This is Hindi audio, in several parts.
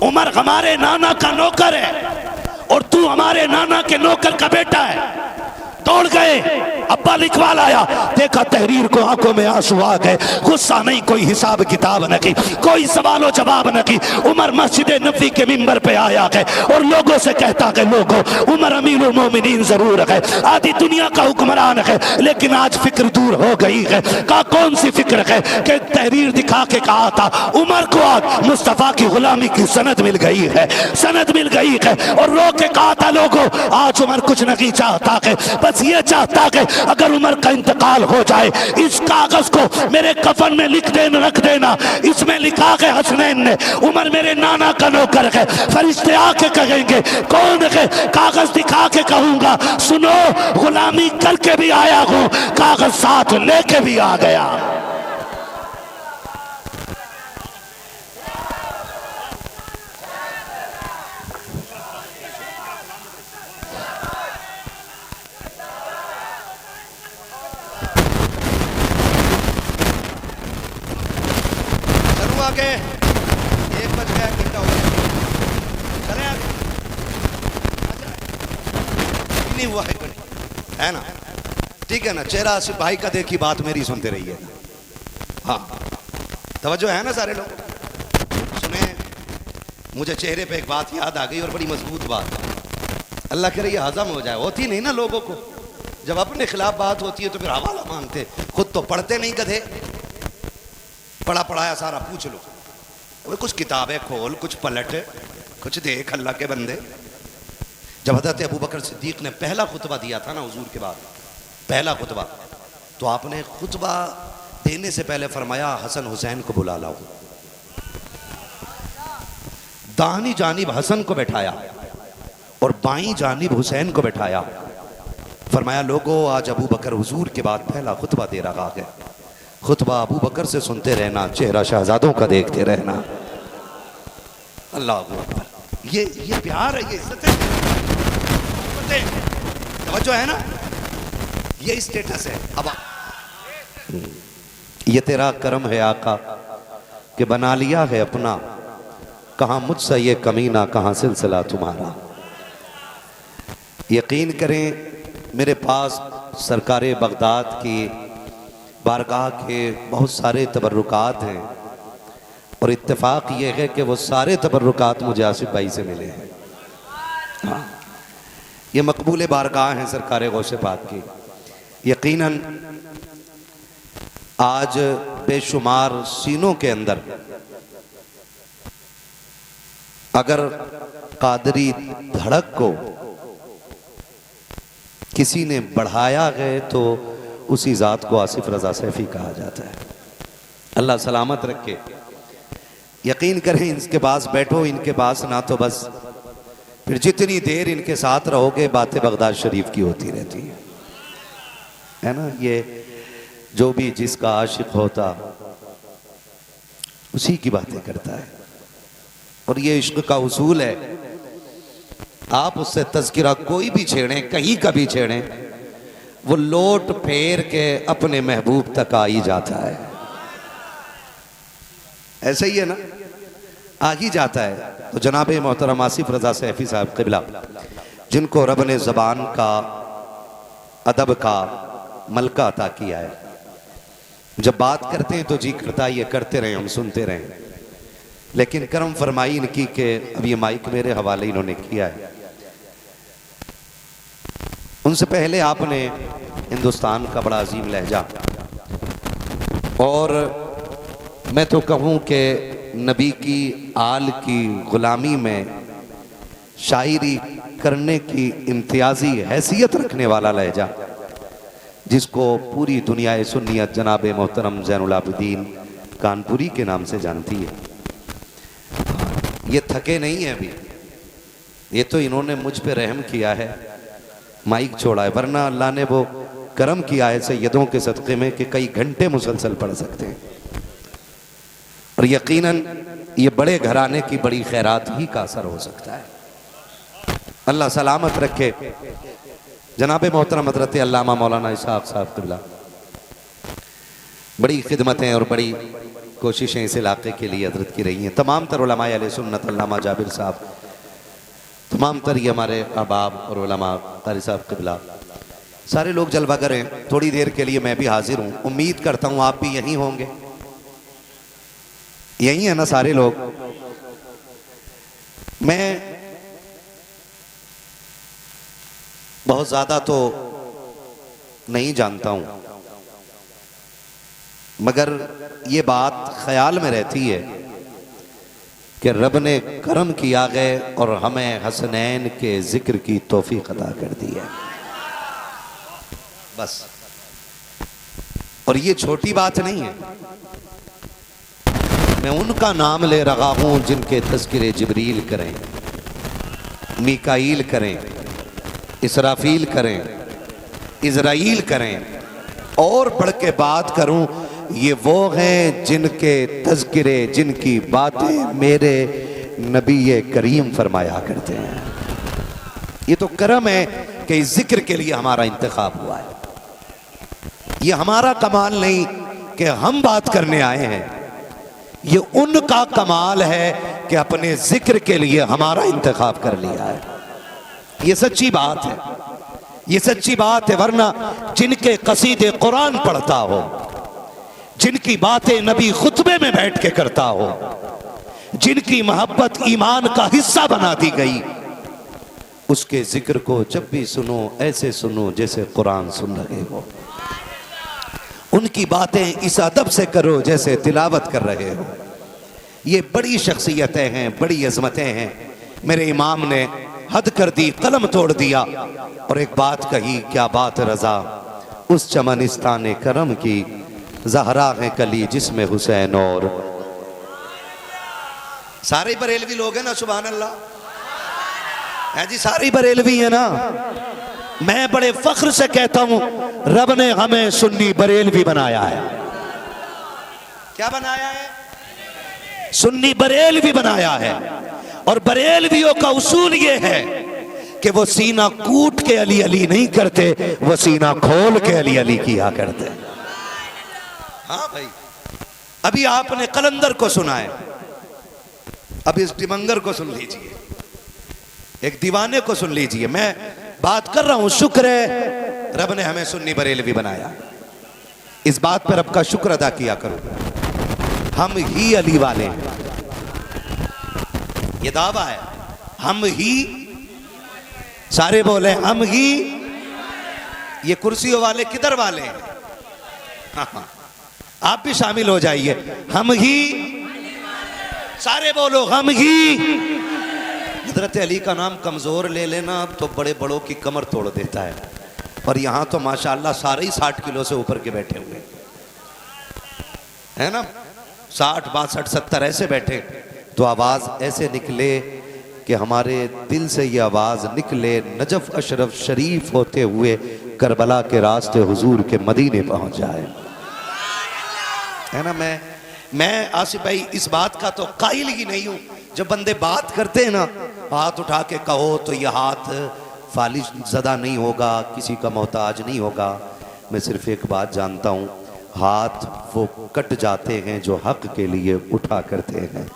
उमर हमारे नाना का नौकर है और तू हमारे नाना के नौकर का बेटा है। दौड़ गए, अब्बा लिखवा लाया, देखा तहरीर को आंखों में आंसू आ गए। गुस्सा नहीं, कोई हिसाब किताब न की, कोई सवालो जवाब न की। उमर मस्जिद नबी के मिंबर पे आया है और लोगों से कहता है, लोगों उमर अमीरुल मोमिनीन जरूर है, आधी दुनिया का हुक्मरान है, लेकिन आज फिक्र दूर हो गई है। कहा कौन सी फिक्र है? कि तहरीर दिखा के कहा था उमर को आज मुस्तफा की गुलामी की सनद मिल गई है, सनद मिल गई है। और रो के कहा था, लोगों आज उमर कुछ नहीं चाहता है, बस ये चाहता है अगर उमर का इंतकाल हो जाए, इस कागज को मेरे कफन में लिख देना, रख देना। इसमें लिखा है हसनैन ने, उमर मेरे नाना का नौकर है। फरिश्ते आके कहेंगे कौन है? कागज दिखा के कहूंगा, सुनो गुलामी करके भी आया हूं, कागज साथ लेके भी आ गया। आगे 1 बज गया, घंटा हो गया, चले आगे। नहीं हुआ है ना? ठीक है ना? चेहरा आसिफ भाई का देखी, बात मेरी सुनते रहिए। हाँ, तवज्जो है ना सारे लोग? सुने, मुझे चेहरे पे एक बात याद आ गई और बड़ी मजबूत बात। अल्लाह करे ये हजम हो जाए। होती नहीं ना लोगों को, जब अपने खिलाफ बात होती है तो फिर हवाला मांगते, खुद तो पढ़ते नहीं गधे। पढ़ा पढ़ाया सारा पूछ लो, कुछ किताबें खोल, कुछ पलट, कुछ देख अल्लाह के बंदे। जब हज़रत अबू बकर सिद्दीक ने पहला खुतबा दिया था ना हुजूर के बाद, पहला खुतबा, तो आपने खुतबा देने से पहले फरमाया हसन हुसैन को बुला लाओ। दाहिनी जानिब हसन को बैठाया और बाईं जानिब हुसैन को बैठाया। फरमाया लोगों आज अबू बकर हुजूर के बाद पहला खुतबा दे रहा है, खुतबा अबू बकर से सुनते रहना, चेहरा शहजादों का देखते रहना। अल्लाह अकबर। ये प्यार है, ये इज्जत है, तवज्जो है ना? ये स्टेटस है। अब ये तेरा करम है आका कि बना लिया है अपना, कहाँ मुझसे ये कमीना, कहाँ सिलसिला तुम्हारा। यकीन करें मेरे पास सरकारे बगदाद की बारगाह के बहुत सारे तबर्रुकात हैं और इत्तेफाक ये है कि वो सारे तबर्रुकात मुझे आसिफ भाई से मिले हैं। हाँ, ये मकबूल बारगाह हैं सरकार गौसे पाक की। यकीनन आज बेशुमार सीनों के अंदर अगर कादरी धड़क को किसी ने बढ़ाया है तो उसी ज़ात को आसिफ रज़ा सैफ़ी कहा जाता है। अल्लाह सलामत रखे। यकीन करें इनके पास बैठो, इनके पास ना तो बस फिर जितनी देर इनके साथ रहोगे बातें बगदाद शरीफ की होती रहती है ना? ये जो भी जिसका आशिक होता उसी की बातें करता है और ये इश्क का उसूल है। आप उससे तज़किरा कोई भी छेड़ें, कहीं का भी छेड़ें, वो लोट फेर के अपने महबूब तक आ ही जाता है। ऐसे ही है ना? आ ही जाता है। तो जनाब मोहतरम आसिफ रज़ा सैफ़ी साहब क़िबला, जिनको रब ने ज़बान का, अदब का मलका अता किया है, जब बात करते हैं तो जी करता ये करते रहें, हम सुनते रहें। लेकिन करम फरमाई इनकी कि अब ये माइक मेरे हवाले इन्होंने किया है। उनसे पहले आपने हिंदुस्तान का बड़ा अजीम लहजा, और मैं तो कहूँ कि नबी की आल की ग़ुलामी में शायरी करने की इम्तियाजी हैसियत रखने वाला लहजा, जिसको पूरी दुनिया सुन्नियत जनाब मोहतरम ज़ैनुल आबिदीन कानपुरी के नाम से जानती है। ये थके नहीं है अभी, ये तो इन्होंने मुझ पे रहम किया है, माइक छोड़ा है, वरना अल्लाह ने वो करम किया है सैयदों के सदक़े में कि कई घंटे मुसलसल पढ़ सकते हैं। और यकीनन ये बड़े घराने की बड़ी खैरात ही का असर हो सकता है। अल्लाह सलामत रखे। जनाब मोहतरम हज़रत अल्लामा मौलाना इसहाक़ साहब क़िबला, बड़ी खिदमतें और बड़ी कोशिशें इस इलाके के लिए हजरत की रही हैं। तमाम तर उलमाए अहले सुन्नत, अल्लामा जाबिर साहब, तमाम तर ये हमारे अहबाब और उलमा, कारी साहब क़िबला, सारे लोग जलवा करें। थोड़ी देर के लिए मैं भी हाजिर हूँ। उम्मीद करता हूँ आप भी यहीं होंगे, यहीं है ना सारे लोग। मैं बहुत ज़्यादा तो नहीं जानता हूँ, मगर ये बात ख्याल में रहती है कि रब ने करम किया गए और हमें हसनैन के जिक्र की तौफीक अता कर दी है, बस। और ये छोटी बात नहीं है। मैं उनका नाम ले रहा हूं जिनके तज़किरे जिब्रील करें, मीकाईल करें, इसराफील करें, इज़राइल करें, और बढ़ के बात करूं, ये वो हैं जिनके तज़किरे, जिनकी बातें मेरे नबी करीम फरमाया करते हैं। ये तो करम है कि इस जिक्र के लिए हमारा इंतखाब हुआ है। ये हमारा कमाल नहीं कि हम बात करने आए हैं, ये उनका कमाल है कि अपने जिक्र के लिए हमारा इंतखाब कर लिया है। ये सच्ची बात है, ये सच्ची बात है। वरना जिनके कसीदे कुरान पढ़ता हो, जिनकी बातें नबी खुतबे में बैठ के करता हो, जिनकी मोहब्बत ईमान का हिस्सा बना दी गई, उसके जिक्र को जब भी सुनो ऐसे सुनो जैसे कुरान सुन रहे हो। उनकी बातें इस अदब से करो जैसे तिलावत कर रहे हो। ये बड़ी शख्सियतें हैं, बड़ी अजमतें हैं। मेरे इमाम ने हद कर दी, कलम तोड़ दिया और एक बात कही, क्या बात रजा, उस चमनिस्तान करम की ज़हरा है कली जिसमें हुसैन और। सारे बरेलवी लोग हैं ना, सुभान अल्लाह है जी, सारे बरेलवी है ना। मैं बड़े फख्र से कहता हूं, रब ने हमें सुन्नी बरेलवी बनाया है। क्या बनाया है? सुन्नी बरेलवी बनाया है। और बरेलवियों का उसूल ये है कि वो सीना कूट के अली अली नहीं करते, वो सीना खोल के अली अली किया करते। हाँ भाई, अभी आपने कलंदर को सुना है, अब इस दिमंगर को सुन लीजिए, एक दीवाने को सुन लीजिए। मैं बात कर रहा हूं, शुक्र है रब ने हमें सुन्नी बरेलवी बनाया। इस बात पर रब का शुक्र अदा किया करो। हम ही अली वाले हैं, ये दावा है। हम ही, सारे बोले हम ही। ये कुर्सियों वाले किधर वाले हैं? हाँ, आप भी शामिल हो जाइए। हम ही, सारे बोलो हम ही। हजरत अली का नाम कमजोर ले लेना तो बड़े बड़ों की कमर तोड़ देता है। और यहां तो माशाअल्लाह सारे ही 60 किलो से ऊपर के बैठे हुए है ना, 60, 62, 70 ऐसे बैठे, तो आवाज ऐसे निकले कि हमारे दिल से ये आवाज निकले, नजफ अशरफ शरीफ होते हुए करबला के रास्ते हुजूर के मदीने पहुंच जाए, है ना। मैं आसिफ भाई इस बात का तो कायल ही नहीं हूं। जब बंदे बात करते हैं ना, हाथ उठा के कहो तो ये हाथ फालिश ज़दा नहीं होगा, किसी का मोहताज नहीं होगा। मैं सिर्फ एक बात जानता हूँ, हाथ वो कट जाते हैं जो हक के लिए उठा करते हैं।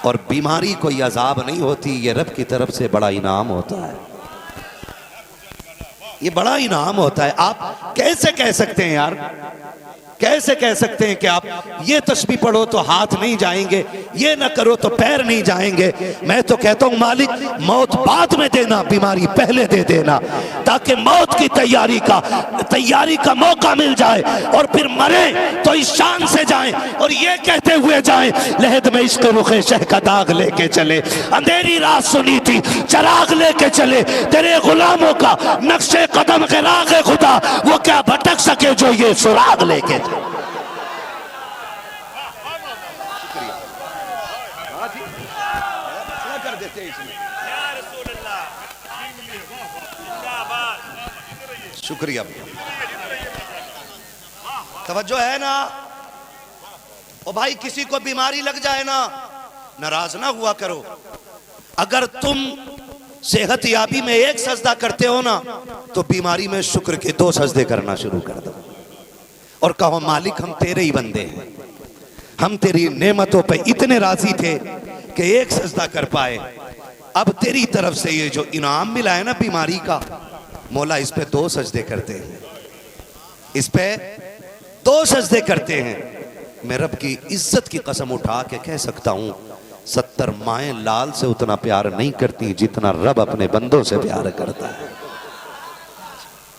और बीमारी कोई अजाब नहीं होती, ये रब की तरफ से बड़ा इनाम होता है, ये बड़ा इनाम होता है। आप कैसे कह सकते हैं यार, कैसे कह सकते हैं कि आप ये तस्बीह पढ़ो तो हाथ नहीं जाएंगे, ये ना करो तो पैर नहीं जाएंगे। मैं तो कहता हूं मालिक, मौत बाद में देना, बीमारी पहले दे देना, ताकि मौत की तैयारी का मौका मिल जाए और फिर मरे तो इस शान से जाएं और ये कहते हुए जाएं, लहद में इश्क रुखे शह का दाग लेके चले, अंधेरी रात सुनी थी चराग लेके चले, तेरे गुलामों का नक्शे कदम के राग खुदा, वो क्या भटक सके जो ये सुराग लेके। शुक्रिया, तवज्जो है ना। ओ भाई, किसी को बीमारी लग जाए ना, नाराज ना हुआ करो। अगर तुम सेहत याबी में एक सजदा करते हो ना, तो बीमारी में शुक्र के 2 सजदे करना शुरू कर दो और कहो मालिक हम तेरे ही बंदे हैं, हम तेरी नेमतों पे इतने राजी थे कि एक सजदा कर पाए। अब तेरी तरफ से ये जो इनाम मिला है ना बीमारी का, मौला इस पे 2 सजदे करते हैं, इस पे 2 सजदे करते हैं। मैं रब की इज्जत की कसम उठा के कह सकता हूं 70 माएँ लाल से उतना प्यार नहीं करती जितना रब अपने बंदों से प्यार करता है।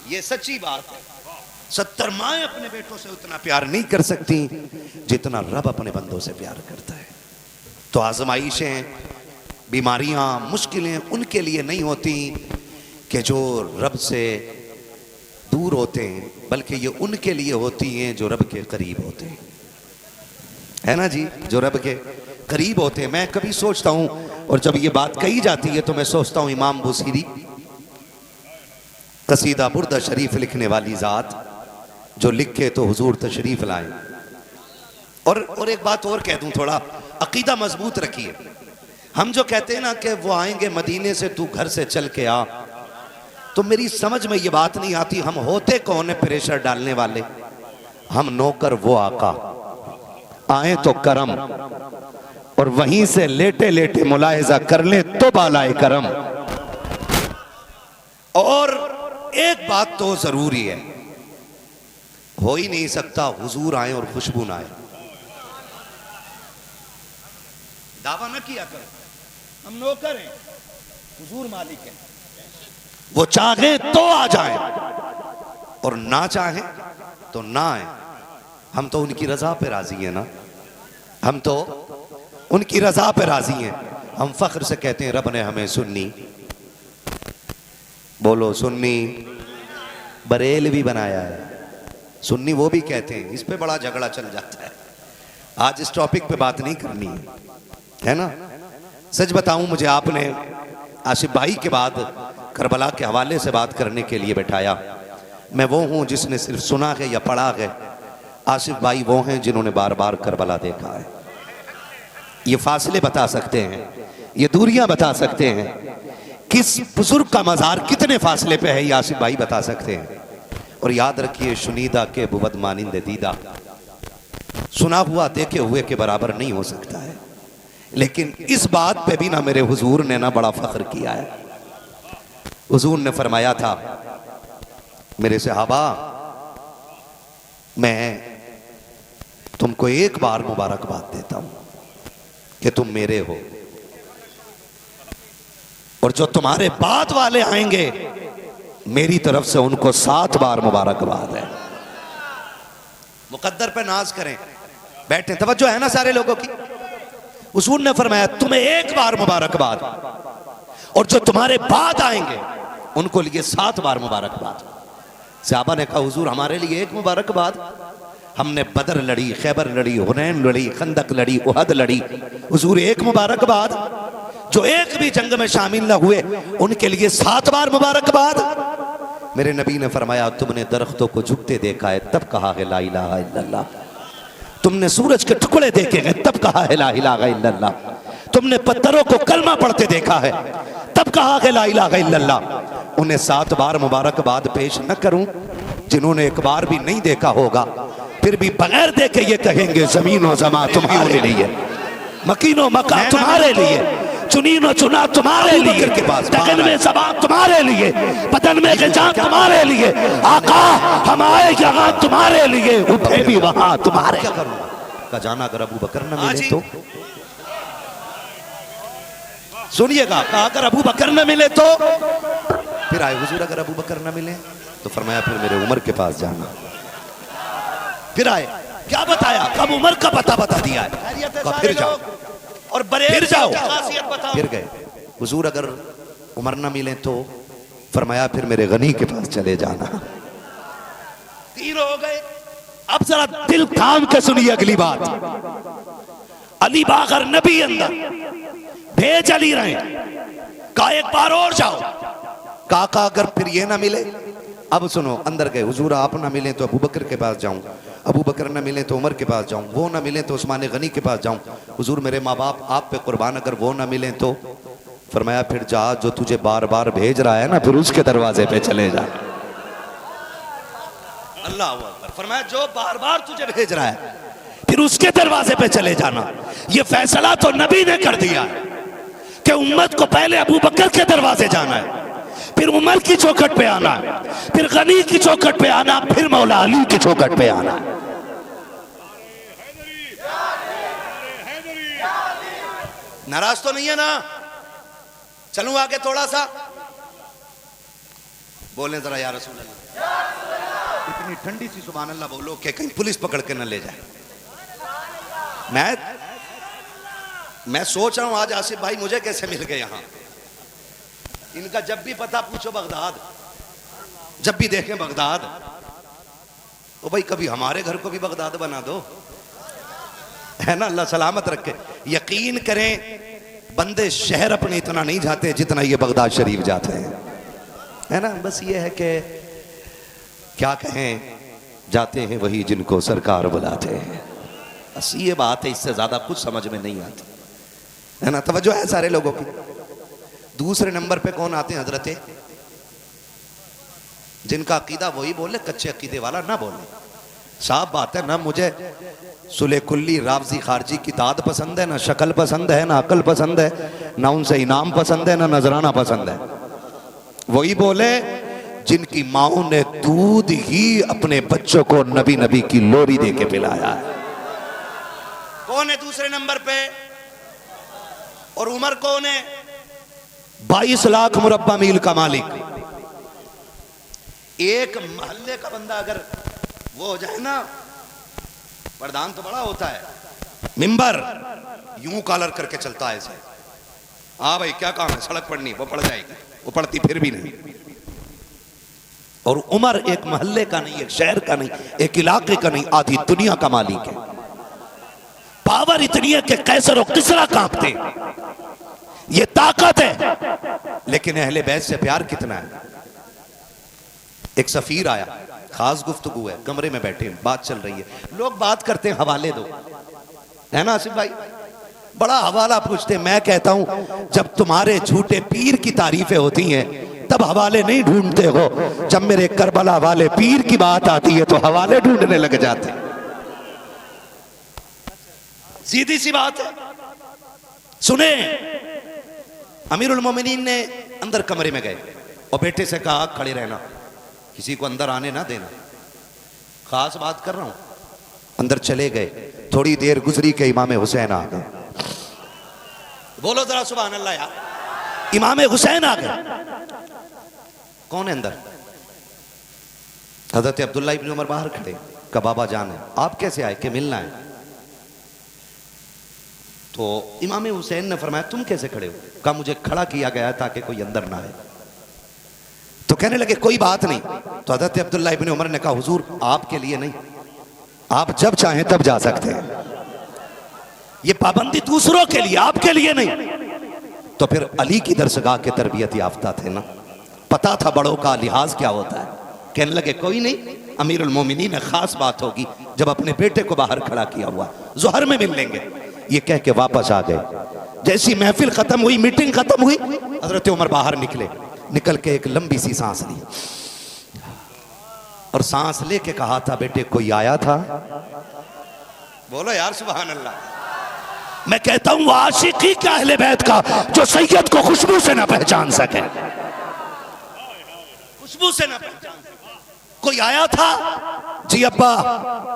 ये सच्ची बात है। 70 माएँ अपने बेटों से उतना प्यार नहीं कर सकती जितना रब अपने बंदों से प्यार करता है। तो आजमाइशें, बीमारियां, मुश्किलें उनके लिए नहीं होती कि जो रब से दूर होते हैं, बल्कि ये उनके लिए होती हैं जो रब के करीब होते हैं, है ना जी, जो रब के करीब होते हैं। मैं कभी सोचता हूं, और जब ये बात कही जाती है तो मैं सोचता हूं इमाम बुसीरी, कसीदा बुर्दा शरीफ लिखने वाली जात, जो लिखे तो हुजूर तशरीफ लाए। और एक बात और कह दूं, थोड़ा अकीदा मजबूत रखिए। हम जो कहते हैं ना कि वो आएंगे मदीने से, तू घर से चल के आ, तो मेरी समझ में ये बात नहीं आती हम होते कौन है प्रेशर डालने वाले। हम नौकर वो आका, आए तो करम, और वहीं से लेटे लेटे मुलाहिजा कर ले तो बालाए करम। और एक बात तो जरूरी है, हो ही नहीं सकता हुजूर आए और खुशबू ना आए। दावा ना किया करो, हम नौकर हैं, हुजूर मालिक है। वो चाहे तो आ जाए और ना चाहे तो ना आए। हम तो उनकी रजा पे राजी हैं ना, हम तो उनकी रजा पे राजी हैं। हम फख्र से कहते हैं रब ने हमें सुन्नी, बोलो सुन्नी, बरेलवी बनाया है। सुन्नी वो भी कहते हैं, इस पे बड़ा झगड़ा चल जाता है। आज इस टॉपिक पे बात नहीं करनी है ना। सच बताऊं, मुझे आपने आसिफ भाई के बाद करबला के हवाले से बात करने के लिए बैठाया। मैं वो हूं जिसने सिर्फ सुना है या पढ़ा है, आसिफ भाई वो हैं जिन्होंने बार बार करबला देखा है। ये फासले बता सकते हैं, ये दूरियां बता सकते हैं, किस बुजुर्ग का मज़ार कितने फासले पे है, ये आसिफ भाई बता सकते हैं। और याद रखिए, शुनीदा के बुवद मानिंद दीदा, सुना हुआ देखे हुए के बराबर नहीं हो सकता है। लेकिन इस बात पे भी ना मेरे हुजूर ने ना बड़ा फख्र किया है। हुजूर ने फरमाया था, मेरे सहाबा, मैं तुमको एक बार मुबारकबाद देता हूं कि तुम मेरे हो, और जो तुम्हारे बाद वाले आएंगे मेरी तरफ से उनको 7 बार मुबारकबाद है। मुकद्दर पे नाज करें, बैठे, तवज्जो है ना सारे लोगों की। हुजूर ने फरमाया तुम्हें एक बार मुबारकबाद, और जो तुम्हारे बाद आएंगे उनको लिए 7 बार मुबारकबाद। सहाबा ने कहा हुजूर हमारे लिए एक मुबारकबाद, हमने बदर लड़ी, खैबर लड़ी, हुनैन लड़ी, खंदक लड़ी, उहद लड़ी, हुजूर एक मुबारकबाद। जो एक भी जंग में शामिल न हुए उनके लिए 7 बार मुबारकबाद। मेरे नबी ने फरमाया तुमने दरख्तों को झुकते देखा है तब कहा है ला इलाहा इल्लल्लाह, तुमने सूरज के टुकड़े देखे हैं तब कहा है ला इलाहा इल्लल्लाह, तुमने पत्थरों को कलमा पढ़ते देखा है तब कहा है ला इलाहा इल्लल्लाह। उन्हें 7 बार मुबारकबाद पेश न करूं जिन्होंने एक बार भी नहीं देखा होगा, फिर भी बगैर देखे ये कहेंगे जमीनो जमा तुम्हारे लिए, मकीनो मका तुम्हारे लिए, चुनीनो चुना तुम्हारे लिए, दगन में ज़बान तुम्हारे लिए, बदन में जान तुम्हारे लिए, आका हम आए यहाँ तुम्हारे लिए, उठे भी वहां तुम्हारे। क्या करूं का जाना अगर अबू बकर न मिले तो, सुनिएगा, कहा अगर अबू बकर न मिले तो, फिर आए हुजूर अगर अबू बकर न मिले तो फरमाया फिर मेरे उमर के पास जाना। फिर आए, क्या बताया, कब उमर का पता बता दिया है, फिर जाओ और फिर जाओ, फिर गए। हुजूर अगर उमर ना मिले तो फरमाया फिर मेरे गनी के पास चले जाना। 3 हो गए। अब जरा दिल थाम के सुनिए अगली बात। अली बागर नबी अंदर भेज अली रहे, कहा एक बार और जाओ, काका अगर फिर ये ना मिले, अब सुनो, अंदर गए, हुजूर आप ना मिले तो अबू बकर के पास जाऊं, अबू बकर न मिले तो उमर के पास जाऊं, वो न मिले तो उस्मान गनी के पास जाऊं, हुजूर मेरे माँ बाप आप पे कुर्बान, अगर वो न मिले तो, फरमाया फिर जा, जो तुझे बार बार भेज रहा है ना फिर उसके दरवाजे पे चले जा। अल्लाह अकबर। फरमाया जो बार बार तुझे भेज रहा है फिर उसके दरवाजे पे चले जाना। ये फैसला तो नबी ने कर दिया है कि उम्मत को पहले अबू बकर के दरवाजे जाना है, फिर उमर की चौखट पे आना है, फिर गनी की चौखट पे आना, फिर मौला अली की चौखट पे आना है। नाराज तो नहीं है ना? चलूं आगे थोड़ा सा? बोलें जरा या रसूल अल्लाह। इतनी ठंडी सी सुभान अल्लाह बोलो कि कहीं पुलिस पकड़ के न ले जाए। मैं सोच रहा हूं आज आसिफ भाई मुझे कैसे मिल गए यहां। इनका जब भी पता पूछो बगदाद, जब भी देखें बगदाद, तो भाई कभी हमारे घर को भी बगदाद बना दो, है ना? अल्लाह सलामत रखे। यकीन करें बंदे शहर अपने इतना नहीं जाते जितना ये बगदाद शरीफ जाते हैं, है ना? बस ये है कि क्या कहें, जाते हैं वही जिनको सरकार बुलाते हैं। बस ये बात है, इससे ज्यादा कुछ समझ में नहीं आती, है ना? तवज्जो है सारे लोगों की। दूसरे नंबर पे कौन आते हैं? हजरते, जिनका अकीदा वही बोले, कच्चे अकीदे वाला ना बोले। साफ बात है ना, मुझे सुले कुल्ली रावजी खारजी की दाद पसंद है, ना शक्ल पसंद है, ना अकल पसंद है, ना उनसे इनाम पसंद है, ना नजराना पसंद है। वही बोले जिनकी माओ ने दूध ही अपने बच्चों को नबी नबी की लोरी दे के पिलाया है। कौन है दूसरे नंबर पे? और उमर कौन है? 22 लाख मुरब्बा मील का मालिक। एक मोहल्ले का बंदा अगर वो हो जाए ना, प्रधान तो बड़ा होता है, मिंबर यूं कॉलर करके चलता है ऐसे, हाँ भाई क्या काम है, सड़क पढ़नी, वो पढ़ जाएगी, वो पढ़ती फिर भी नहीं। और उमर एक मोहल्ले का नहीं, एक शहर का नहीं, एक इलाके का नहीं, आधी दुनिया का मालिक है। पावर इतनी है कि कैसर और किसरा कांपते, ये ताकत है। लेकिन अहले बैत से प्यार कितना है। एक सफीर आया, खास गुफ्तगू है, कमरे में बैठे बात चल रही है, लोग बात करते हैं हवाले दो, है ना आसिफ भाई? बड़ा हवाला पूछते। मैं कहता हूं जब तुम्हारे झूठे पीर की तारीफें होती हैं तब हवाले नहीं ढूंढते हो, जब मेरे करबला वाले पीर की बात आती है तो हवाले ढूंढने लग जाते। सीधी सी बात है। सुने, अमीरुल मोमिनीन ने अंदर कमरे में गए और बेटे से कहा खड़े रहना, किसी को अंदर आने ना देना, खास बात कर रहा हूं। अंदर चले गए, थोड़ी देर गुजरी के इमाम हुसैन आ गए। बोलो जरा सुभान अल्लाह यार। इमाम हुसैन आ गए। कौन है अंदर? हजरत अब्दुल्ला इब्न उमर बाहर खड़े। का बाबा जान है, आप कैसे आए? कि मिलना है। तो इमाम हुसैन ने फरमाया तुम कैसे खड़े हो? कहा मुझे खड़ा किया गया ताकि कोई अंदर ना आए। तो कहने लगे कोई बात नहीं। तो हजरत अब्दुल्ला इब्न उमर ने कहा हुजूर आपके लिए नहीं, आप जब चाहें तब जा सकते हैं, ये पाबंदी दूसरों के लिए, आपके लिए नहीं। तो फिर अली की दरसगाह के तरबियत याफ्ता थे ना, पता था बड़ों का लिहाज क्या होता है। कहने लगे कोई नहीं, अमीरुल मोमिनीन ने खास बात होगी जब अपने बेटे को बाहर खड़ा किया हुआ, जोहर में मिल लेंगे। ये कह के वापस आ गए। जैसी महफिल खत्म हुई, मीटिंग खत्म हुई, हजरत उमर बाहर निकले। निकल के एक लंबी सी सांस ली और सांस लेके कहा था बेटे कोई आया था? बोलो यार सुभान अल्लाह। मैं कहता हूं आशिकी का अहले बैत का जो सैयद को खुशबू से ना पहचान सके, खुशबू से ना पहचान सके। कोई आया था? जी अब्बा।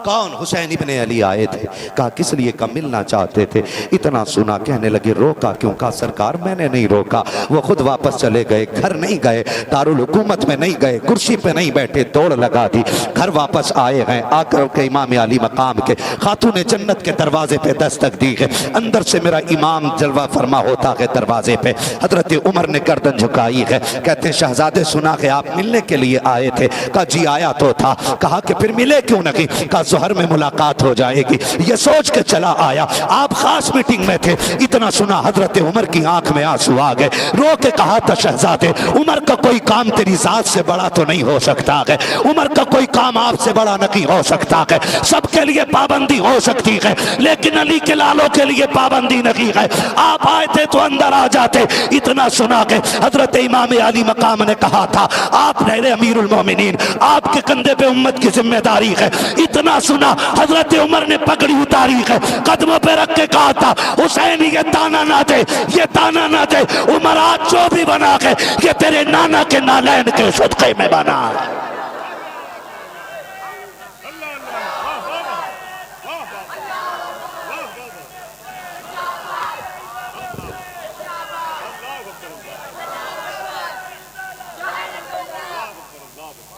कौन? हुसैन इब्ने अली आए थे। कहा किस लिए? का मिलना चाहते थे। इतना सुना, कहने लगे रोका क्यों? कहा सरकार मैंने नहीं रोका, वो खुद वापस चले गए, घर नहीं गए, दारुल हुकूमत में नहीं गए, कुर्सी पे नहीं बैठे, दौड़ लगा दी, घर वापस आए हैं। आकर के इमाम अली मकाम के खातून जन्नत के दरवाजे पे दस्तक दी है। अंदर से मेरा इमाम जलवा फरमा होता है दरवाजे पे। हजरत उमर ने गर्दन झुकाई है। कहते हैं शहजादे सुना कि आप मिलने के लिए आए थे। कहा जी आया तो था। कहा कि फिर मिले क्यों नहीं? कहा जोहर में मुलाकात हो जाएगी, ये सोच के चला आया। आप खास मीटिंग में थे। इतना सुना हजरत उमर की आंख में आंसू आ गए। रो के कहा था शहजादे उमर का कोई काम तेरी जात से बड़ा तो नहीं हो सकता है, उमर का कोई काम आपसे बड़ा नहीं हो सकता है। सबके लिए पाबंदी हो सकती है लेकिन अली के लालों के लिए पाबंदी नहीं है। आप आए थे तो अंदर आ जाते। इतना सुना के हजरत इमाम अली मकाम ने कहा था आप रहे अमीरुल मोमिनीन, आप आपके कंधे पे उम्मत की जिम्मेदारी है। इतना सुना, हजरत उमर ने पगड़ी उतारी है, कदमों पे रख के कहा था हुसैन ये ताना ना दे, ये ताना ना दे। उमर आज जो भी बना के ये तेरे नाना के नालैन के सदक़े में बना।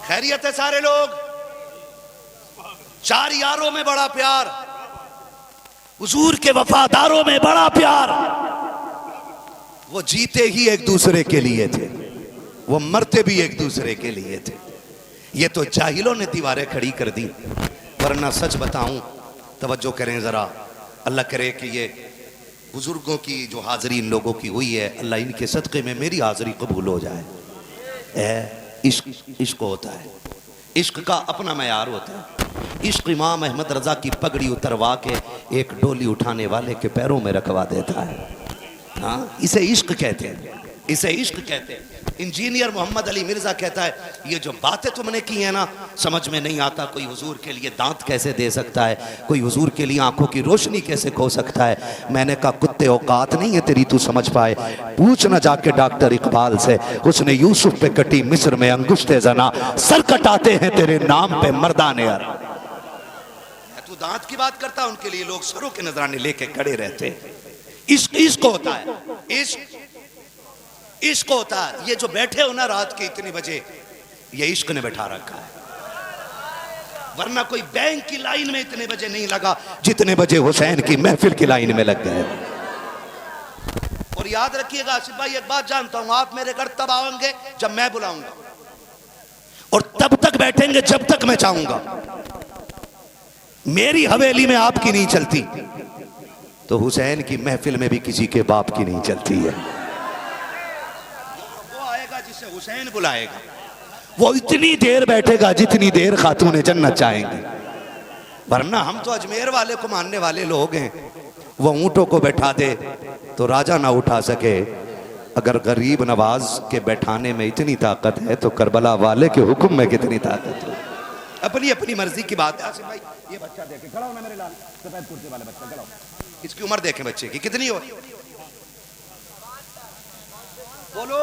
खैरियत है सारे लोग? चार यारों में बड़ा प्यार, हुजूर के वफादारों में बड़ा प्यार। वो जीते ही एक दूसरे के लिए थे, वो मरते भी एक दूसरे के लिए थे। ये तो जाहिलों ने दीवारें खड़ी कर दी, वरना सच बताऊं, तवज्जो करें जरा, अल्लाह करे कि ये बुजुर्गों की जो हाजिरी इन लोगों की हुई है, अल्लाह इनके सदक़े में मेरी हाजिरी कबूल हो जाए। इश्क होता है, इश्क का अपना मयार होता है। इश्क इमाम अहमद रजा की पगड़ी उतरवा के एक डोली उठाने वाले के पैरों में रखवा देता है। हाँ, इसे इश्क कहते हैं, इसे इश्क कहते हैं। इंजीनियर मोहम्मद अली मिर्जा कहता है ये जो बातें तुमने की है ना, समझ में नहीं आता कोई हुजूर के लिए दांत कैसे दे सकता है, कोई हुजूर के लिए आंखों की रोशनी कैसे खो सकता है। मैंने कहा कुत्ते औकात नहीं है तेरी तू समझ पाए, पूछ ना जाके डॉक्टर इकबाल से, उसने यूसुफ पे कटी मिस्र में अंगुश्ते जना, सर कटाते हैं तेरे नाम पे मर्दाने अरब। तू दांत की बात करता, उनके लिए लोग सरों के नजराने लेके खड़े रहते। इश्क इश्क होता है, इश्क इश्क होता है। ये जो बैठे हो ना रात के इतने बजे, ये इश्क ने बैठा रखा है, वरना कोई बैंक की लाइन में इतने बजे नहीं लगा जितने बजे हुसैन की महफिल की लाइन में लग गए। और याद रखिएगा आसिफ भाई, एक बात जानता हूं, आप मेरे घर तब आओगे जब मैं बुलाऊंगा, और तब तक बैठेंगे जब तक मैं चाहूंगा। मेरी हवेली में आपकी नहीं चलती, तो हुसैन की महफिल में भी किसी के बाप की नहीं चलती है। वो आएगा जिसे हुसैन बुलाएगा, वो इतनी देर बैठेगा जितनी देर खातून जन्नत चाहेंगे। वरना हम तो अजमेर वाले को मानने वाले लोग हैं, वो ऊंटों को बैठा दे तो राजा ना उठा सके। अगर गरीब नवाज के बैठाने में इतनी ताकत है तो करबला वाले के हुक्म में कितनी ताकत है। अपनी अपनी मर्जी की बात है। आसिफ भाई ये बच्चा देखे, खड़ा हो ना मेरे लाल, सफेद कुर्ते वाला बच्चा, खड़ा हो। इसकी उम्र देखें बच्चे की कितनी हो, बोलो।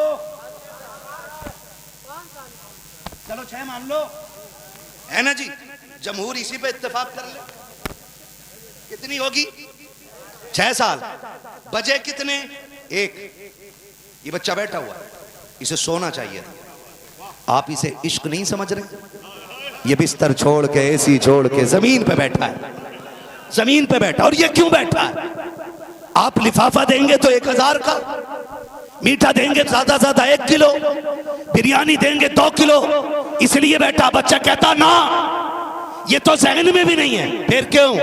चलो 6 मान लो, है ना जी, जमहूर इसी पे इत्तेफाक कर ले। कितनी होगी? 6 साल। बजे कितने? 1। ये बच्चा बैठा हुआ, इसे सोना चाहिए था। आप इसे इश्क नहीं समझ रहे? ये बिस्तर छोड़ के, एसी छोड़ के जमीन पे बैठा है, जमीन पे बैठा। और ये क्यों बैठा है? आप लिफाफा देंगे तो 1000 का, मीठा देंगे ज्यादा ज्यादा 1 किलो, बिरयानी देंगे 2 किलो, इसलिए बैठा। बच्चा कहता ना, ये तो जहन में भी नहीं है। फिर क्यों?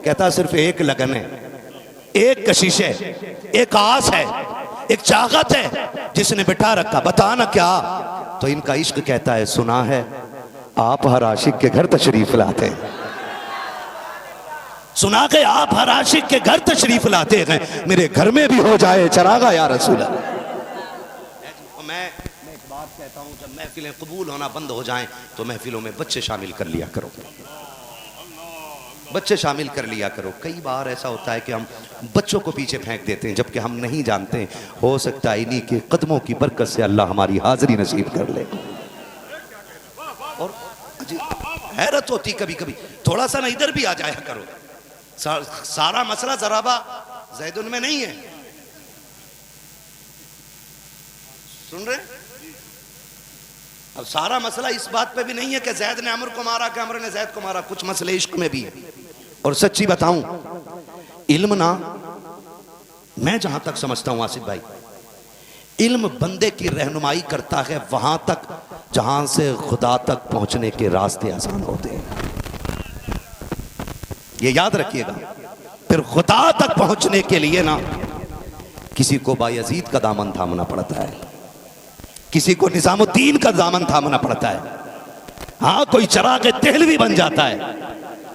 कहता सिर्फ एक लगन है, एक कशिश है, एक आस है, एक चाहत है जिसने बिठा रखा। बता ना क्या? तो इनका इश्क कहता है सुना है आप हर आशिक के घर तशरीफ लाते हैं, सुना के आप हर आशिक के घर तशरीफ लाते हैं, मेरे घर में भी हो जाए चरागा या रसूल अल्लाह। मैं एक बात कहता हूं, जब महफिलें कबूल होना बंद हो जाएं तो महफिलों में बच्चे शामिल कर लिया करो, बच्चे शामिल कर लिया करो। कई बार ऐसा होता है कि हम बच्चों को पीछे फेंक देते हैं जबकि हम नहीं जानते, हो सकता है इन्हीं के कदमों की बरकत से अल्लाह हमारी हाजिरी नसीब कर ले। और हैरत होती कभी कभी, थोड़ा सा ना इधर भी आ जाया करो। सारा मसला जराबा जैदुन में नहीं है, सुन रहे? अब सारा मसला इस बात पे भी नहीं है कि जैद ने अमर को मारा कि अमर ने जैद को मारा, कुछ मसले इश्क में भी है। और सच्ची बताऊं, इल्म ना, मैं जहां तक समझता हूं आसिफ भाई, इल्म बंदे की रहनुमाई करता है वहां तक जहां से खुदा तक पहुंचने के रास्ते आसान होते हैं। ये याद रखिएगा। फिर खुदा तक पहुंचने के लिए ना किसी को बायजीद का दामन थामना पड़ता है, किसी को निजामुद्दीन का दामन थामना पड़ता है। हाँ, कोई चराग तेहलवी बन जाता है,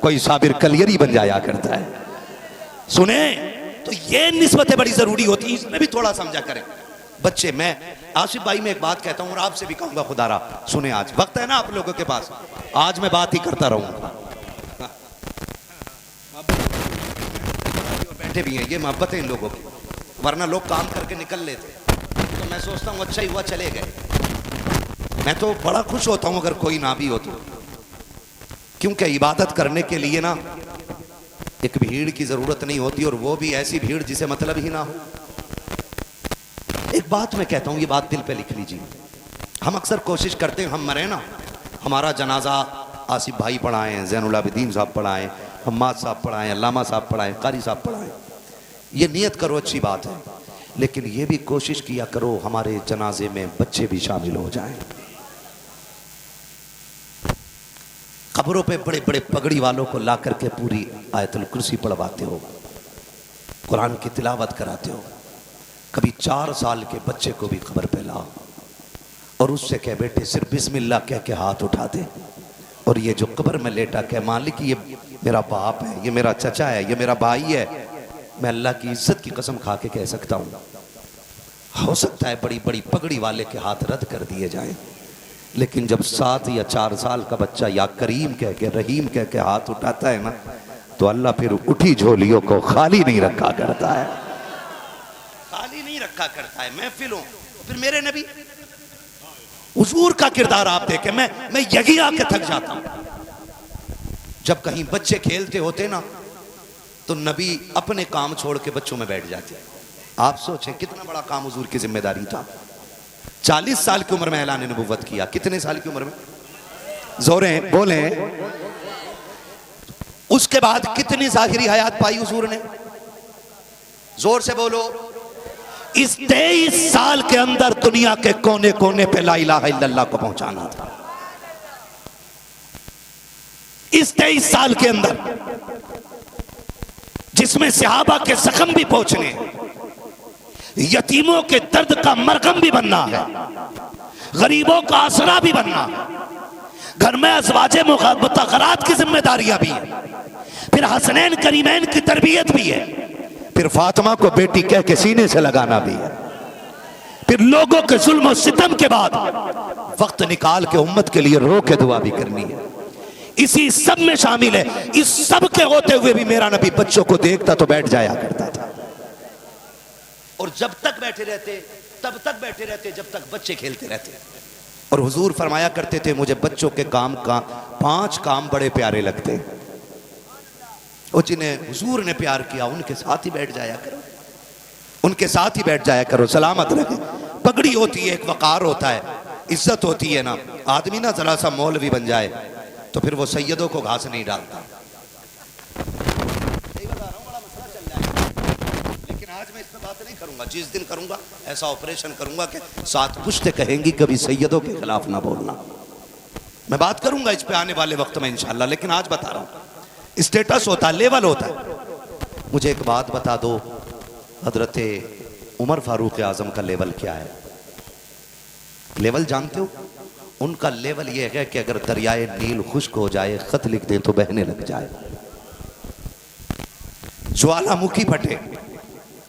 कोई साबिर कलियरी बन जाया करता है। सुने, तो ये निस्बतें बड़ी जरूरी होती हैं, इसमें भी थोड़ा समझा करें। बच्चे, मैं आसिफ भाई में एक बात कहता हूं और आपसे भी कहूंगा, खुदारा सुने, आज वक्त है ना आप लोगों के पास, आज मैं बात ही करता रहूंगा। बैठे भी हैं, ये मोहब्बत है इन लोगों की, वरना लोग काम करके निकल लेते। तो मैं सोचता हूँ अच्छा ही हुआ चले गए। मैं तो बड़ा खुश होता हूँ अगर कोई ना भी हो तो, क्योंकि इबादत करने के लिए ना एक भीड़ की जरूरत नहीं होती, और वो भी ऐसी भीड़ जिसे मतलब ही ना हो। एक बात मैं कहता हूं, ये बात दिल पे लिख लीजिए। हम अक्सर कोशिश करते हैं हम मरे ना, हमारा जनाजा आसिफ भाई पढ़ाएं, ज़ैनुल आबिदीन साहब पढ़ाएं, हम्माद साहब पढ़ाएं, अल्लामा साहब पढ़ाएं, कारी साहब पढ़ाएं। ये नियत करो, अच्छी बात है, लेकिन ये भी कोशिश किया करो हमारे जनाजे में बच्चे भी शामिल हो जाएं। कब्रों पे बड़े बड़े पगड़ी वालों को ला करके पूरी आयतुल कुर्सी पढ़वाते हो, कुरान की तिलावत कराते हो। कभी 4 साल के बच्चे को भी कब्र पे लाओ और उससे कह बेटे सिर्फ बिस्मिल्लाह कह के हाथ उठा दे, और ये जो कब्र में लेटा कह मालिक ये मेरा बाप है, ये मेरा चचा है, ये मेरा भाई है। मैं अल्लाह की इज्जत की कसम खा के कह सकता हूँ, हो सकता है बड़ी बड़ी पगड़ी वाले के हाथ रद्द कर दिए जाएं, लेकिन जब 7 या 4 साल का बच्चा या करीम कह के, रहीम कह के हाथ उठाता है ना, तो अल्लाह फिर उठी झोलियों को खाली नहीं रखा करता है, खाली नहीं रखा करता है। महफिलों, फिर मेरे नबी हुजूर का किरदार आप देखें, मैं यही आके थक जाता हूं। जब कहीं बच्चे खेलते होते ना, तो नबी अपने काम छोड़ के बच्चों में बैठ जाते। आप सोचें कितना बड़ा काम हुजूर की जिम्मेदारी था। 40 साल की उम्र में ऐलान नबुव्वत किया। कितने साल की उम्र में? जोरे बोले। उसके बाद कितनी जाहिरी हयात पाई हुजूर ने? जोर से बोलो। इस 23 साल के अंदर दुनिया के कोने कोने पे ला इलाहा इल्लल्लाह को पहुंचाना था। इस 23 साल के अंदर, जिसमें सहाबा के जख्म भी पहुंचने, यतीमों के दर्द का मरहम भी बनना है, गरीबों का आसरा भी बनना है, घर में अज़वाजे मुतहहरात की जिम्मेदारियां भी है, फिर हसनैन करीमैन की तरबियत भी है, फिर फातिमा को बेटी कह के सीने से लगाना भी है, फिर लोगों के जुल्म और सितम के बाद वक्त निकाल के उम्मत के लिए रो के दुआ भी करनी है। इसी सब में शामिल है। इस सब के होते हुए भी मेरा नबी बच्चों को देखता तो बैठ जाया करता था, और जब तक बैठे रहते तब तक बैठे रहते जब तक बच्चे खेलते रहते। और हुजूर फरमाया करते थे, मुझे बच्चों के काम का 5 काम बड़े प्यारे लगते, और जिन्हें हुजूर ने प्यार किया उनके साथ ही बैठ जाया करो, उनके साथ ही बैठ जाया करो, सलामत रहे। पगड़ी होती है, एक वकार होता है, इज्जत होती है ना। आदमी ना जरा सा मौलवी बन जाए तो फिर वो सैयदों को घास नहीं डालता। लेकिन आज मैं इस पर बात नहीं करूंगा। जिस दिन करूंगा ऐसा ऑपरेशन करूंगा कि 7 पुश्तें कहेंगी कभी सैयदों के खिलाफ ना बोलना। मैं बात करूंगा इस पे आने वाले वक्त में इंशाल्लाह, लेकिन आज बता रहा हूं, स्टेटस होता है, लेवल होता है। मुझे एक बात बता दो, हजरत उमर फारूक आजम का लेवल क्या है? लेवल जानते हो? उनका लेवल यह है कि अगर दरियाए नील खुश्क हो जाए, खत लिख दे तो बहने लग जाए। ज्वालामुखी फटे।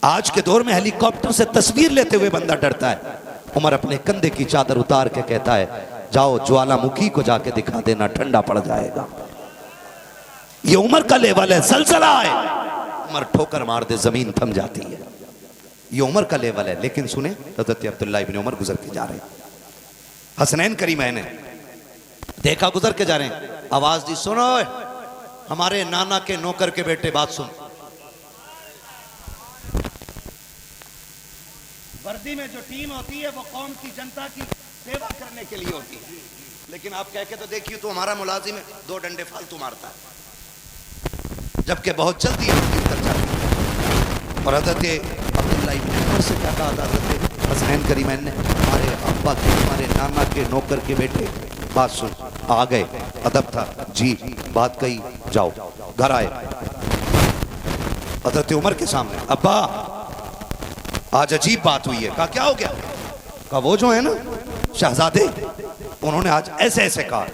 आज के दौर में हेलीकॉप्टर से तस्वीर लेते हुए बंदा डरता है। उमर अपने कंधे की चादर उतार के कहता है, जाओ ज्वालामुखी को जाके दिखा देना, ठंडा पड़ जाएगा। ये उमर का लेवल है। जलजला है, उमर ठोकर मार दे जमीन थम जाती है। ये उमर का लेवल है। लेकिन सुने, हज़रत अब्दुल्ला इब्न उमर गुजर के जा रहे हैं, हसनैन करीमैन ने देखा, गुजर के जा रहे हैं, आवाज दी, सुनो हमारे नाना के नौकर के बेटे, बात सुन। वर्दी में जो टीम होती है वो कौम की जनता की सेवा करने के लिए होती है, लेकिन आप कह के तो देखिए, तो हमारा मुलाजिम है, 2 डंडे फालतू मारता है, जबकि बहुत जल्दी कर जाती है। और हज़रत अब्दुल्ला इब्न उमर से क्या कहा था हज़रत हसनैन करीमैन ने, हमारे अब्बा के, हमारे नाना के नौकर के बेटे, बात सुन। आ गए, अदब था, जी बात कही, जाओ। घर आए हज़रत उमर के सामने, अब्बा आज अजीब बात हुई है। कहा क्या हो गया? कहा वो जो है ना शहजादे, उन्होंने आज ऐसे ऐसे कहा।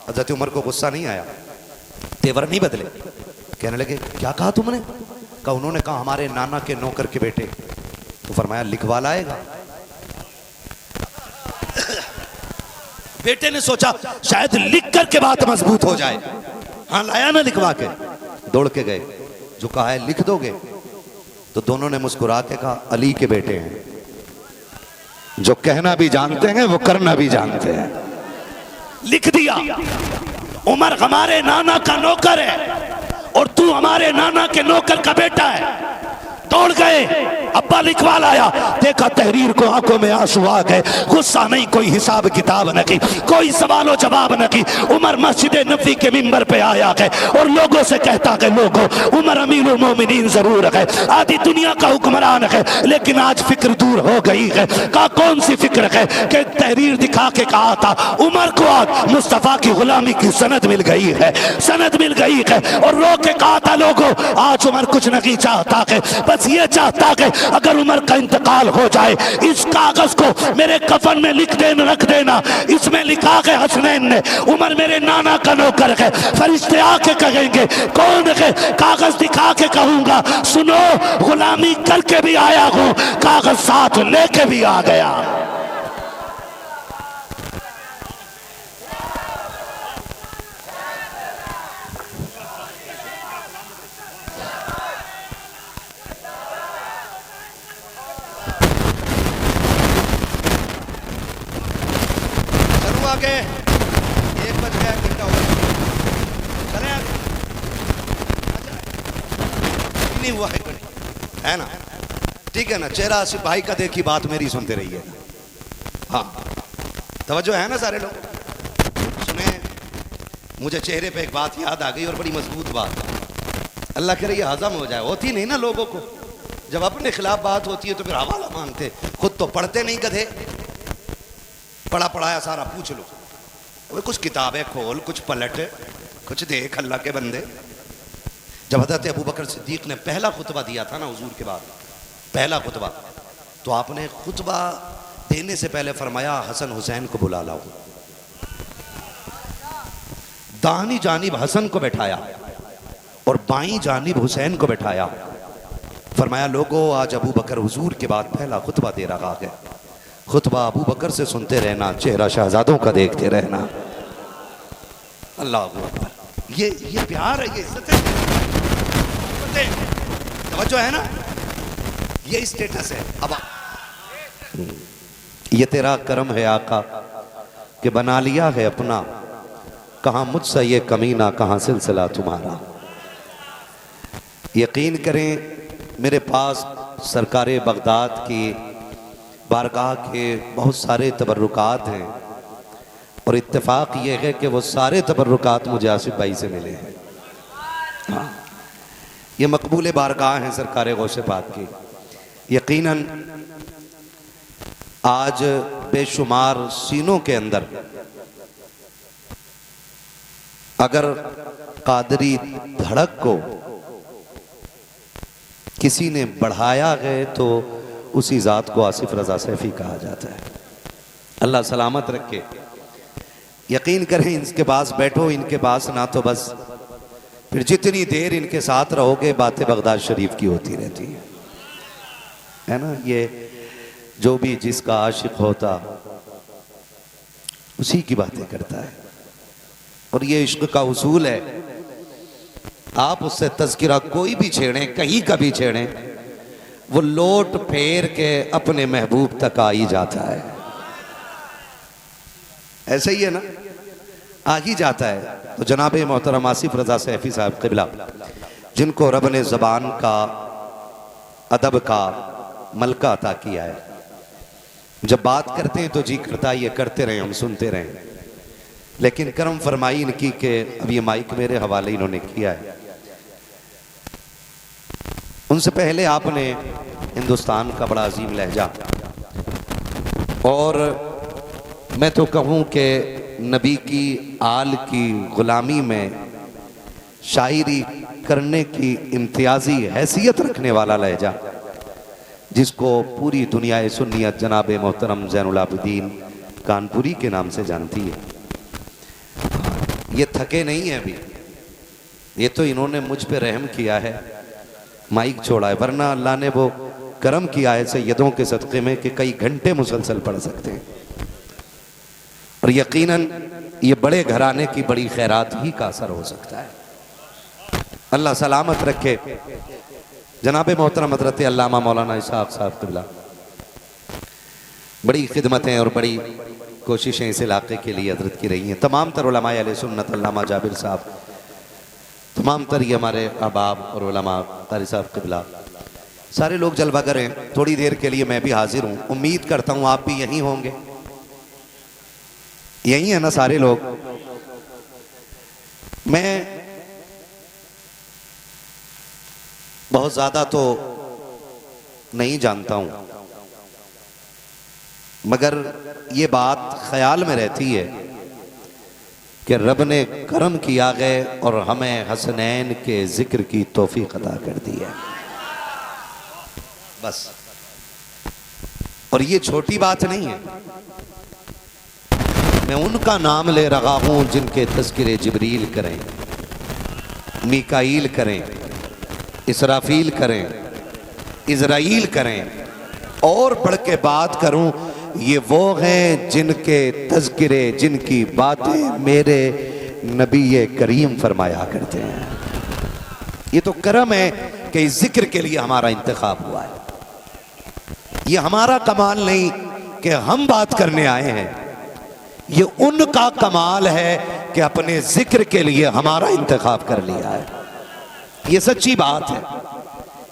हज़रत उमर को गुस्सा नहीं आया, तेवर नहीं बदले, कहने लगे क्या कहा तुमने? कहा उन्होंने कहा हमारे नाना के नौकर के बेटे। तो फरमाया लिखवा लाएगा। बेटे ने सोचा शायद लिख कर के बात मजबूत हो जाए। हाँ लाया ना लिखवा के, दौड़ के गए। जो कहा है लिख दोगे? तो दोनों ने मुस्कुरा के कहा अली के बेटे हैं, जो कहना भी जानते हैं वो करना भी जानते हैं। लिख दिया। उमर हमारे नाना का नौकर है और तू हमारे नाना के नौकर का बेटा है। दौड़ गए, अब्बा लिखवा लाया। देखा तहरीर को, आंखों में आंसू आ गए। गुस्सा नहीं, कोई हिसाब किताब न की, कोई सवालो जवाब न की। उमर मस्जिद नबी के मिंबर पे आया है और लोगों से कहता है, लोगों उमर अमीरुल मोमिनीन जरूर है, आधी दुनिया का हुक्मरान है, लेकिन आज फिक्र दूर हो गई है। कहा कौन सी फिक्र है? कि तहरीर दिखा के कहा था उमर को आज मुस्तफा की गुलामी की सनद मिल गई है, सनद मिल गई है। और रो के कहा था, लोगों आज उमर कुछ नहीं चाहता है, बस ये चाहता है अगर उमर का इंतकाल हो जाए, इस कागज को मेरे कफन में लिख देना, रख देना। इसमें लिखा है हसनैन ने, उमर मेरे नाना का नौकर है। फरिश्ते आके कहेंगे कौन है? कागज दिखा के कहूंगा सुनो गुलामी करके भी आया हूं, कागज साथ लेके भी आ गया। आगे 1 बज गया, घंटा हो गया, चले आगे। नहीं हुआ है ना? ठीक है ना? चेहरा सिपाही का देखी बात मेरी सुनते रहिए। हाँ तवज्जो है ना सारे लोग? सुने, मुझे चेहरे पे एक बात याद आ गई और बड़ी मजबूत बात। अल्लाह करे ये हजम हो जाए। होती नहीं ना लोगों को, जब अपने खिलाफ बात होती है तो फिर हवाला मांगते, खुद तो पढ़ते नहीं गधे। पढ़ा पढ़ाया सारा पूछ लो। वो कुछ किताबें खोल, कुछ पलट, कुछ देख अल्लाह के बंदे। जब हज़रत अबू बकर सिद्दीक ने पहला खुतबा दिया था ना हुजूर के बाद, पहला खुतबा, तो आपने खुतबा देने से पहले फरमाया हसन हुसैन को बुला लाओ। दाहिनी जानिब हसन को बैठाया और बाईं जानिब हुसैन को बैठाया। फरमाया लोगों आज अबू बकर हुजूर के बाद पहला खुतबा दे रहा है। खुतबा अबू बकर से सुनते रहना, चेहरा शहजादों का देखते रहना। अल्लाह अकबर। ये प्यार है, ये इज्जत है, तवज्जो है ना? ये स्टेटस है। अब ये तेरा करम है आका कि बना लिया है अपना, कहाँ मुझसे ये कमीना, कहाँ सिलसिला तुम्हारा। यकीन करें मेरे पास सरकारे बगदाद की बारगाह के बहुत सारे तबर्रुकात हैं और इत्तेफाक ये है कि वो सारे तबर्रुकात मुझे आसिफ भाई से मिले हैं। हाँ ये मकबूल बारगाह हैं सरकार गौसे पाक की। यकीनन आज बेशुमार सीनों के अंदर अगर कादरी धड़क को किसी ने बढ़ाया है तो उसी ज़ात को आसिफ रज़ा सैफ़ी कहा जाता है। अल्लाह सलामत रखे। यकीन करें इनके पास बैठो, इनके पास ना तो बस फिर जितनी देर इनके साथ रहोगे बातें बगदाद शरीफ की होती रहती है ना। ये जो भी जिसका आशिक होता उसी की बातें करता है और ये इश्क का उसूल है। आप उससे तज़किरा कोई भी छेड़ें, कहीं का भी छेड़ें, वो लोट फेर के अपने महबूब तक आ ही जाता है। ऐसे ही है ना, आ ही जाता है। तो जनाब मोहतरम आसिफ रज़ा सैफ़ी साहब क़िबला, जिनको रब ने ज़बान का, अदब का मलका अता किया है, जब बात करते हैं तो जी करता ये करते रहें, हम सुनते रहें। लेकिन करम फरमाई इनकी कि अब ये माइक मेरे हवाले इन्होंने किया है। उनसे पहले आपने हिंदुस्तान का बड़ा अजीम लहजा, और मैं तो कहूँ कि नबी की आल की ग़ुलामी में शायरी करने की इम्तियाजी हैसियत रखने वाला लहजा, जिसको पूरी दुनिया सुन्नियत जनाब मोहतरम ज़ैनुल आबिदीन कानपुरी के नाम से जानती है। ये थके नहीं है अभी, ये तो इन्होंने मुझ पे रहम किया है, माइक छोड़ा है, वरना अल्लाह ने वो करम किया है सैयदों के सदक़े में कि कई घंटे मुसलसल पढ़ सकते हैं। और यकीनन ये बड़े घराने की बड़ी खैरात ही का असर हो सकता है। अल्लाह सलामत रखे। जनाब मोहतरम हज़रत अल्लामा मौलाना इसहाक़ साहब क़िबला बड़ी खिदमतें और बड़ी कोशिशें इस इलाके के लिए हजरत की रही हैं। तमाम तर उलमाए अहले सुन्नत, अल्लामा जाबिर साहब, तमाम तर ये हमारे अहबाब और उलमा क़ारी साहब क़िबला, सारे लोग जलवा करें। थोड़ी देर के लिए मैं भी हाजिर हूँ। उम्मीद करता हूँ आप भी यहीं होंगे, यहीं है ना सारे लोग। मैं बहुत ज़्यादा तो नहीं जानता हूँ, मगर ये बात ख्याल में रहती है कि रब ने करम किया गए और हमें हसनैन के जिक्र की तौफीक अता कर दी है, बस। और ये छोटी बात नहीं है। मैं उनका नाम ले रहा हूं जिनके तज़किरे जिब्रील करें, मीकाईल करें, इसराफील करें, इज़राइल करें, और बढ़ के बात करूं, ये वो हैं जिनके तज़किरे, जिनकी बातें मेरे नबी करीम फरमाया करते हैं। ये तो करम है कि इस जिक्र के लिए हमारा इंतखाब हुआ है। ये हमारा कमाल नहीं कि हम बात करने आए हैं, ये उनका कमाल है कि अपने जिक्र के लिए हमारा इंतखाब कर लिया है। ये सच्ची बात है,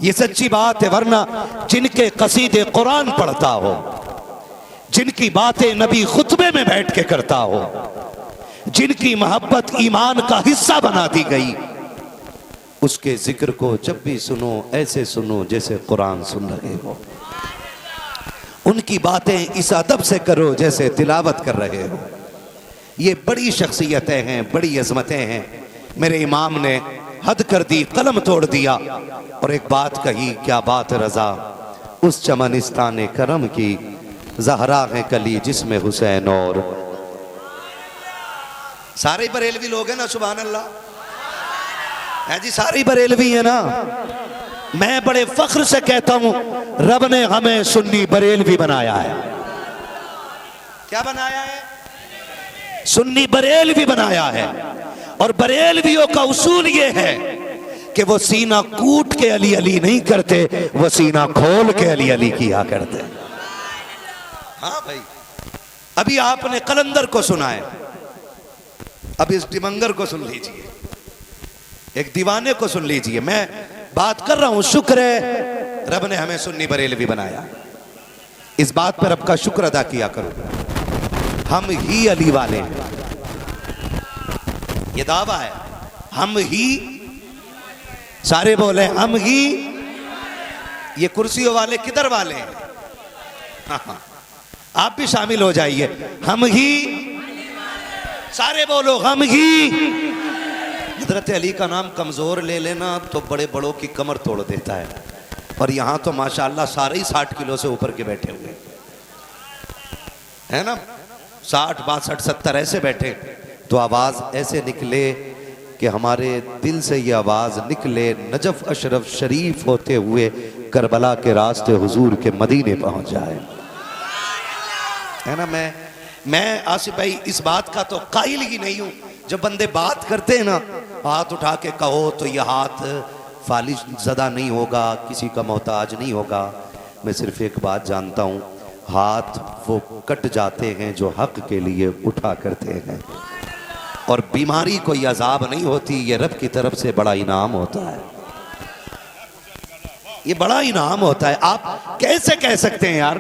ये सच्ची बात है। वरना जिनके कसीदे कुरान पढ़ता हो, जिनकी बातें नबी खुतबे में बैठ के करता हो, जिनकी मोहब्बत ईमान का हिस्सा बना दी गई, उसके जिक्र को जब भी सुनो ऐसे सुनो जैसे कुरान सुन रहे हो। उनकी बातें इस अदब से करो जैसे तिलावत कर रहे हो। ये बड़ी शख्सियतें हैं, बड़ी अजमतें हैं। मेरे इमाम ने हद कर दी, कलम तोड़ दिया और एक बात कही, क्या बात रजा उस चमनिस्तान करम की, ज़हरा है कली जिसमें हुसैन। और सारे बरेलवी लोग हैं ना, सुभान अल्लाह है जी, सारे बरेलवी है ना। मैं बड़े फख्र से कहता हूं, रब ने हमें सुन्नी बरेलवी बनाया है। क्या बनाया है? सुन्नी बरेलवी बनाया है। और बरेलवियों का उसूल ये है कि वो सीना कूट के अली अली नहीं करते, वो सीना खोल के अली अली किया करते। हाँ भाई, अभी आपने कलंदर को सुना है, अब इस दिमंगर को सुन लीजिए, एक दीवाने को सुन लीजिए। मैं बात कर रहा हूं, शुक्र है रब ने हमें सुन्नी बरेलवी बनाया। इस बात पर रब का शुक्र अदा किया करो। हम ही अली वाले हैं, ये दावा है। हम ही, सारे बोले हम ही। ये कुर्सियों वाले किधर वाले हैं? हाँ, आप भी शामिल हो जाइए। हम ही, सारे बोलो हम ही। हजरत अली का नाम कमजोर ले लेना तो बड़े बड़ों की कमर तोड़ देता है। और यहां तो माशाअल्लाह सारे ही 60 किलो से ऊपर के बैठे हुए है ना, 60, 62, 70 ऐसे बैठे, तो आवाज ऐसे निकले कि हमारे दिल से ये आवाज निकले, नजफ अशरफ शरीफ होते हुए करबला के रास्ते हुजूर के मदीने पहुंच जाए, है ना। मैं आसिफ भाई इस बात का तो कायल ही नहीं हूं। जब बंदे बात करते हैं ना, हाथ उठा के कहो तो ये हाथ फालिश ज़दा नहीं होगा, किसी का मोहताज नहीं होगा। मैं सिर्फ एक बात जानता हूँ, हाथ वो कट जाते हैं जो हक के लिए उठा करते हैं। और बीमारी कोई अजाब नहीं होती, ये रब की तरफ से बड़ा इनाम होता है, ये बड़ा इनाम होता है। आप कैसे कह सकते हैं यार,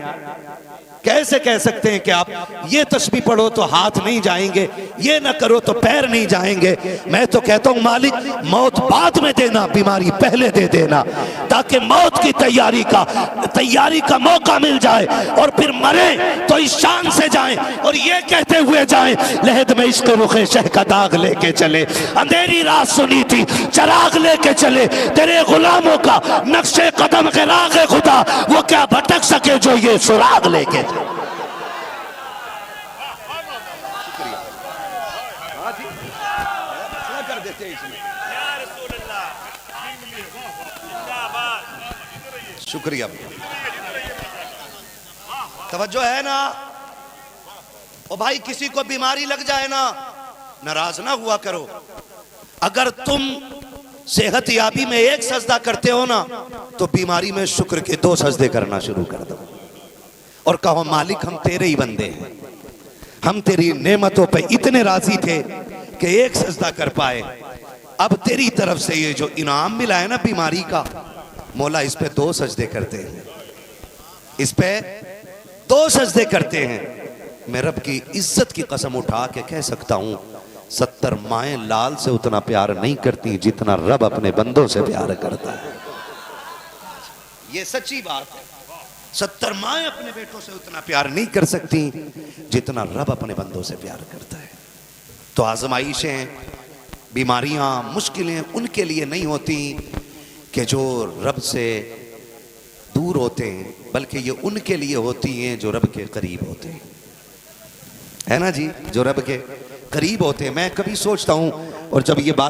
कैसे कह सकते हैं कि आप ये तस्बीह पढ़ो तो हाथ नहीं जाएंगे, ये ना करो तो पैर नहीं जाएंगे। मैं तो कहता हूं मालिक, मौत बाद में देना, बीमारी पहले दे देना, ताकि मौत की तैयारी का मौका मिल जाए और फिर मरे तो इस शान से जाएं और ये कहते हुए जाएं, लहद में इश्क रुखे शह का दाग लेके चले, अंधेरी रात सुनी थी चराग लेके चले, तेरे गुलामों का नक्शे कदम के राग खुदा, वो क्या भटक सके जो ये सुराग लेके। शुक्रिया, तवज्जो है ना। ओ भाई, किसी को बीमारी लग जाए ना, नाराज ना हुआ करो। अगर तुम सेहत याबी में एक सजदा करते हो ना, तो बीमारी में शुक्र के 2 सजदे करना शुरू कर दो और कहो मालिक हम तेरे ही बंदे हैं, हम तेरी नेमतों पे इतने राजी थे कि एक सजदा कर पाए, अब तेरी तरफ से ये जो इनाम मिला है ना बीमारी का, मौला इस पे 2 सजदे करते हैं, इस पे 2 सजदे करते हैं। मैं रब की इज्जत की कसम उठा के कह सकता हूं 70 माएँ लाल से उतना प्यार नहीं करती जितना रब अपने बंदों से प्यार करता है। ये सच्ची बात है। 70 माएँ अपने बेटों से उतना प्यार नहीं कर सकती जितना रब अपने बंदों से प्यार करता है। तो आजमाइशें, बीमारियां, मुश्किलें उनके लिए नहीं होती कि जो रब से दूर होते हैं, बल्कि ये उनके लिए होती हैं जो रब के करीब होते हैं, है ना जी, जो रब के करीब होते हैं। मैं कभी सोचता हूं, और जब ये बात